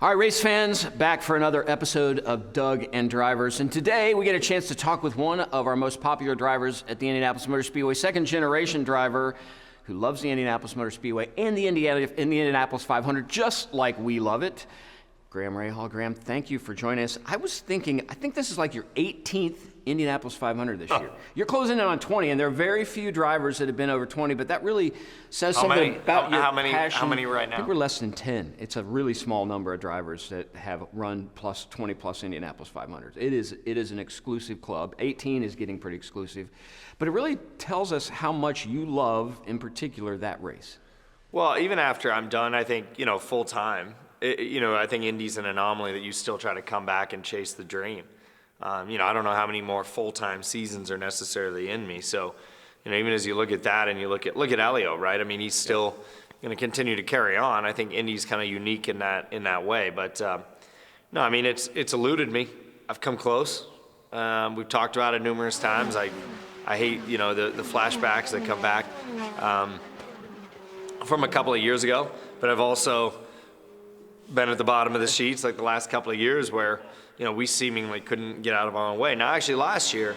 All right, race fans, back for another episode of Doug and Drivers. And today we get a chance to talk with one of our most popular drivers at the Indianapolis Motor Speedway, second generation driver who loves the Indianapolis Motor Speedway and the Indianapolis 500 just like we love it. Graham Rahal. Graham, thank you for joining us. I was thinking, I think this is like your 18th Indianapolis 500 this year. You're closing in on 20, and there are very few drivers that have been over 20, but that really says something about your passion. How many right now? I think we're less than 10. It's a really small number of drivers that have run 20+ Indianapolis 500s. It is an exclusive club. 18 is getting pretty exclusive, but it really tells us how much you love, in particular, that race. Well, even after I'm done, I think, full time, I think Indy's an anomaly that you still try to come back and chase the dream. I don't know how many more full-time seasons are necessarily in me. So, even as you look at that and you look at Elio, right? I mean, he's still going to continue to carry on. I think Indy's kind of unique in that way. But no, I mean, it's eluded me. I've come close. We've talked about it numerous times. I hate the flashbacks that come back from a couple of years ago. But I've also been at the bottom of the sheets like the last couple of years where we seemingly couldn't get out of our own way. Now, actually, last year,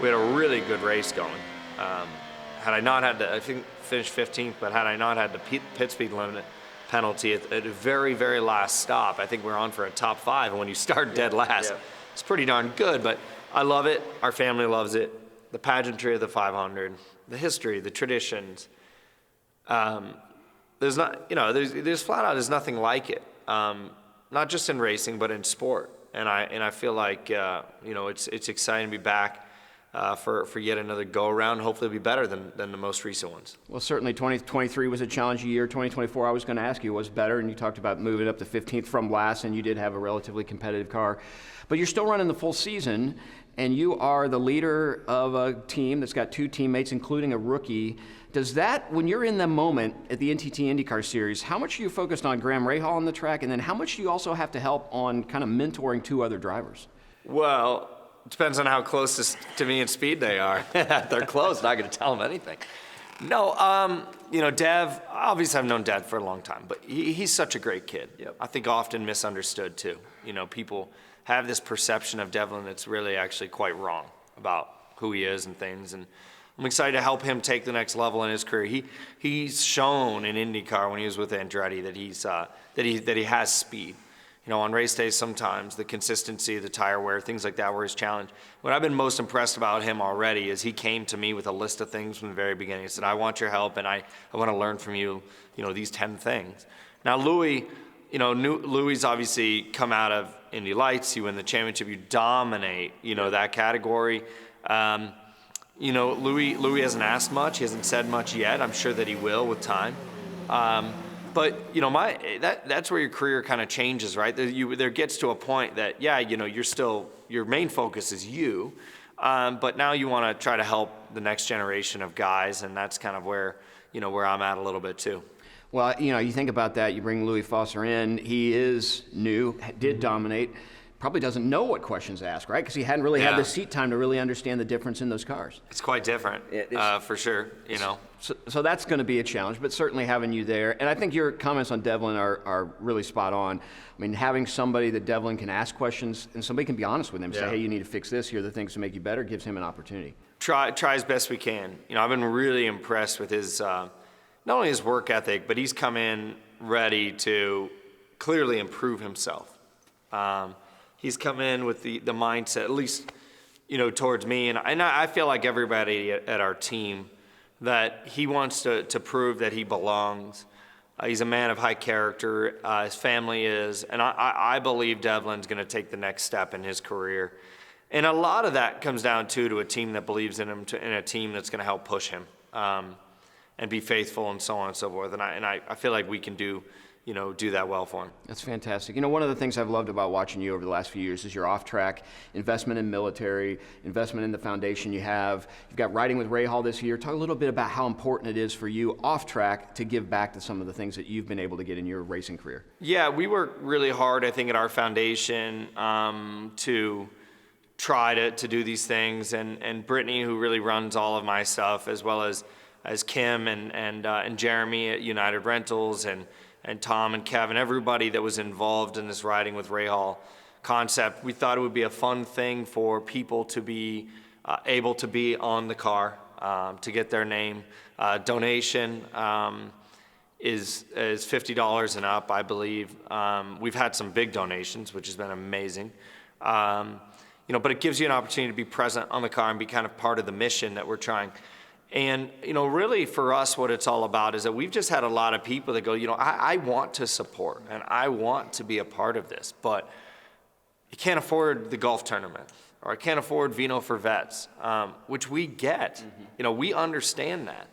we had a really good race going. Had I not had I think finished 15th, but had I not had the pit speed limit penalty at the very, very last stop, I think we're on for a top 5. And when you start dead last, it's pretty darn good. But I love it. Our family loves it. The pageantry of the 500, the history, the traditions. There's not, there's flat out, there's nothing like it. Not just in racing, but in sport. And I feel like it's exciting to be back for yet another go around. Hopefully, it'll be better than the most recent ones. Well, certainly 2023 was a challenging year. 2024, I was going to ask you, was better, and you talked about moving up to 15th from last, and you did have a relatively competitive car, but you're still running the full season, and you are the leader of a team that's got 2 teammates, including a rookie. Does that, when you're in the moment at the NTT INDYCAR Series, how much are you focused on Graham Rahal on the track, and then how much do you also have to help on kind of mentoring 2 other drivers? Well, it depends on how close to me in speed they are. If they're close, not going to tell them anything. No, Dev, obviously I've known Dev for a long time, but he's such a great kid. Yep. I think often misunderstood too. People have this perception of Devlin that's really actually quite wrong about who he is and things, and I'm excited to help him take the next level in his career. He's shown in IndyCar when he was with Andretti that he has speed. On race days sometimes the consistency, the tire wear, things like that were his challenge. What I've been most impressed about him already is he came to me with a list of things from the very beginning. He said, "I want your help, and I want to learn from you. These 10 things." Now Louis, Louis obviously come out of Indy Lights. You win the championship. You dominate. That category. Louis hasn't asked much. He hasn't said much yet. I'm sure that he will with time. But that's where your career kind of changes, right? There gets to a point that you're still, your main focus is you, but now you want to try to help the next generation of guys, and that's kind of where I'm at a little bit too. Well, you think about that. You bring Louis Foster in. He is new, did dominate. Probably doesn't know what questions to ask, right? Because he hadn't really had the seat time to really understand the difference in those cars. It's quite different, for sure, So that's going to be a challenge, but certainly having you there. And I think your comments on Devlin are really spot on. I mean, having somebody that Devlin can ask questions and somebody can be honest with him, say, hey, you need to fix this, here are the things to make you better, gives him an opportunity. Try as best we can. I've been really impressed with his, not only his work ethic, but he's come in ready to clearly improve himself. He's come in with the mindset, at least, towards me. And I feel like everybody at our team, that he wants to prove that he belongs. He's a man of high character. His family is. And I believe Devlin's going to take the next step in his career. And a lot of that comes down to a team that believes in him, and a team that's going to help push him and be faithful and so on and so forth. And I feel like we can do that well for him. That's fantastic. One of the things I've loved about watching you over the last few years is your off-track investment in military, investment in the foundation you have. You've got riding with Rahal this year. Talk a little bit about how important it is for you off-track to give back to some of the things that you've been able to get in your racing career. Yeah, we work really hard, I think, at our foundation to try to do these things. And Brittany, who really runs all of my stuff, as well as Kim and Jeremy at United Rentals and and Tom and Kevin, everybody that was involved in this Riding with Rahal concept. We thought it would be a fun thing for people to be able to be on the car, to get their name. Donation is $50 and up, I believe. We've had some big donations, which has been amazing. But it gives you an opportunity to be present on the car and be kind of part of the mission that we're trying. And, really for us, what it's all about is that we've just had a lot of people that go, I want to support and I want to be a part of this, but you can't afford the golf tournament, or I can't afford Vino for Vets, which we get. Mm-hmm. We understand that.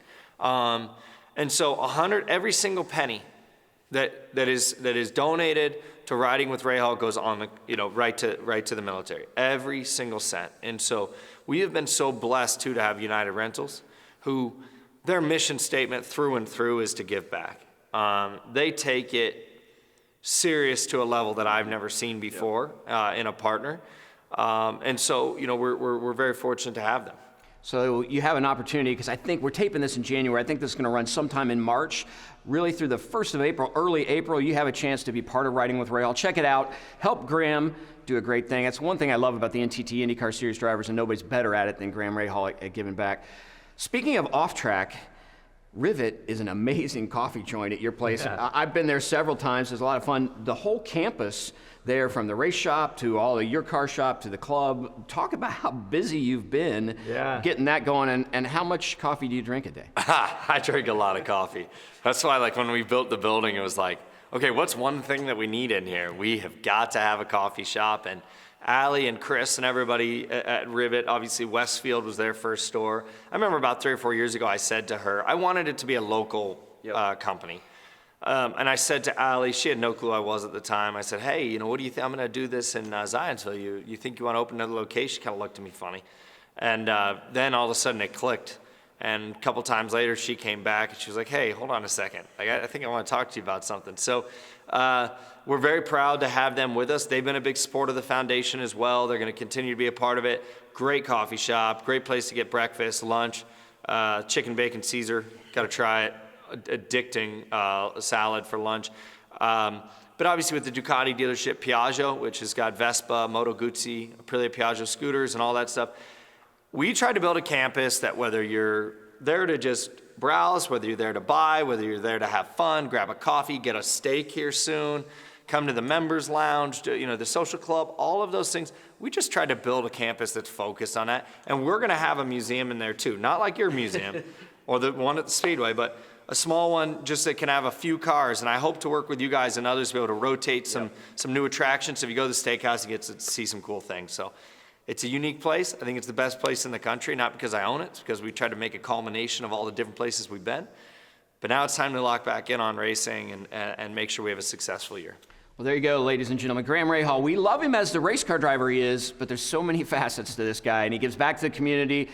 And so every single penny that is donated to Riding with Rahal goes on the, right to the military, every single cent. And so we have been so blessed too to have United Rentals, who their mission statement through and through is to give back. They take it serious to a level that I've never seen before in a partner. And so, we're very fortunate to have them. So you have an opportunity, because I think we're taping this in January. I think this is going to run sometime in March, really through the 1st of April, early April. You have a chance to be part of Riding with Rahal. Check it out. Help Graham do a great thing. That's one thing I love about the NTT INDYCAR Series drivers, and nobody's better at it than Graham Rahal at giving back. Speaking of off track, Rivet is an amazing coffee joint at your place. Yeah. I've been there several times. It's a lot of fun. The whole campus there, from the race shop to all of your car shop to the club. Talk about how busy you've been getting that going, and how much coffee do you drink a day? I drink a lot of coffee. That's why, when we built the building, it was like, okay, what's one thing that we need in here? We have got to have a coffee shop. And Allie and Chris and everybody at Rivet, obviously Westfield was their first store. I remember about 3 or 4 years ago, I said to her, I wanted it to be a local company. And I said to Allie, she had no clue I was at the time. I said, hey, what do you think? I'm going to do this in Zionsville. You think you want to open another location? She kind of looked at me funny. And then all of a sudden it clicked. And a couple times later, she came back and she was like, hey, hold on a second. I think I want to talk to you about something. So we're very proud to have them with us. They've been a big support of the foundation as well. They're going to continue to be a part of it. Great coffee shop, great place to get breakfast, lunch, chicken bacon Caesar. Got to try it. Addicting salad for lunch. But obviously with the Ducati dealership, Piaggio, which has got Vespa, Moto Guzzi, Aprilia Piaggio scooters and all that stuff, we tried to build a campus that whether you're there to just browse, whether you're there to buy, whether you're there to have fun, grab a coffee, get a steak here soon, come to the members lounge, the social club, all of those things. We just tried to build a campus that's focused on that. And we're going to have a museum in there too. Not like your museum or the one at the Speedway, but a small one just that can have a few cars. And I hope to work with you guys and others to be able to rotate some new attractions. So if you go to the steakhouse, you get to see some cool things. So it's a unique place. I think it's the best place in the country, not because I own it, it's because we tried to make a culmination of all the different places we've been. But now it's time to lock back in on racing and make sure we have a successful year. Well, there you go, ladies and gentlemen. Graham Rahal, we love him as the race car driver he is, but there's so many facets to this guy, and he gives back to the community.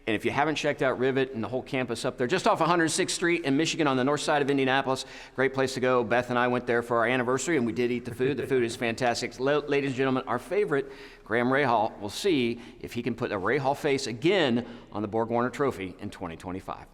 And if you haven't checked out Rivet and the whole campus up there, just off 106th Street in Michigan on the north side of Indianapolis, great place to go. Beth and I went there for our anniversary, and we did eat the food. The food is fantastic. Ladies and gentlemen, our favorite, Graham Rahal, we'll see if he can put a Rahal face again on the Borg Warner Trophy in 2025.